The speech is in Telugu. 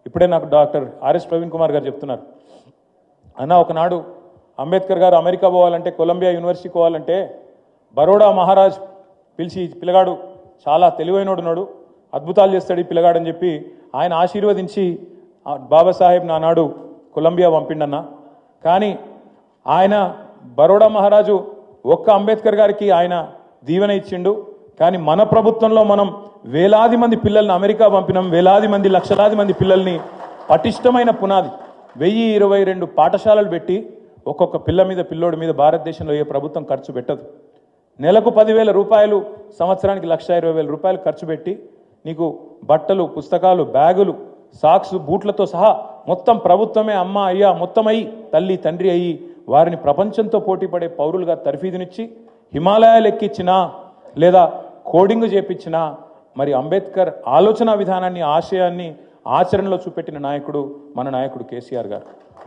ఇప్పుడే నాకు డాక్టర్ ఆర్ఎస్ ప్రవీణ్ కుమార్ గారు చెప్తున్నారు, అన్న ఒకనాడు అంబేద్కర్ గారు అమెరికా పోవాలంటే, కొలంబియా యూనివర్సిటీకి పోవాలంటే బరోడా మహారాజ్ పిలిచి పిల్లగాడు చాలా తెలివైనడున్నాడు, అద్భుతాలు చేస్తాడు ఈ పిల్లగాడు అని చెప్పి ఆయన ఆశీర్వదించి బాబాసాహెబ్ నానాడు కొలంబియా పంపిండన్న. కానీ ఆయన బరోడా మహారాజు ఒక్క అంబేద్కర్ గారికి ఆయన దీవెన ఇచ్చిండు. కానీ మన ప్రభుత్వంలో మనం వేలాది మంది పిల్లల్ని అమెరికా పంపినాం, వేలాది మంది లక్షలాది మంది పిల్లల్ని పటిష్టమైన పునాది 1022 పాఠశాలలు పెట్టి ఒక్కొక్క పిల్ల మీద పిల్లోడి మీద భారతదేశంలో ఏ ప్రభుత్వం ఖర్చు పెట్టదు. నెలకు 10,000 రూపాయలు, సంవత్సరానికి 1,20,000 రూపాయలు ఖర్చు పెట్టి నీకు బట్టలు, పుస్తకాలు, బ్యాగులు, సాక్స్, బూట్లతో సహా మొత్తం ప్రభుత్వమే అమ్మ అయ్యా మొత్తం అయ్యి తల్లి తండ్రి అయ్యి వారిని ప్రపంచంతో పోటీపడే పౌరులుగా తర్ఫీదునిచ్చి హిమాలయాలు ఎక్కించినా లేదా కోడింగ్ చేపించినా మరి అంబేద్కర్ ఆలోచన విధానాన్ని, ఆశయాన్ని ఆచరణలో చూపెట్టిన నాయకుడు మన నాయకుడు కేసీఆర్ గారు.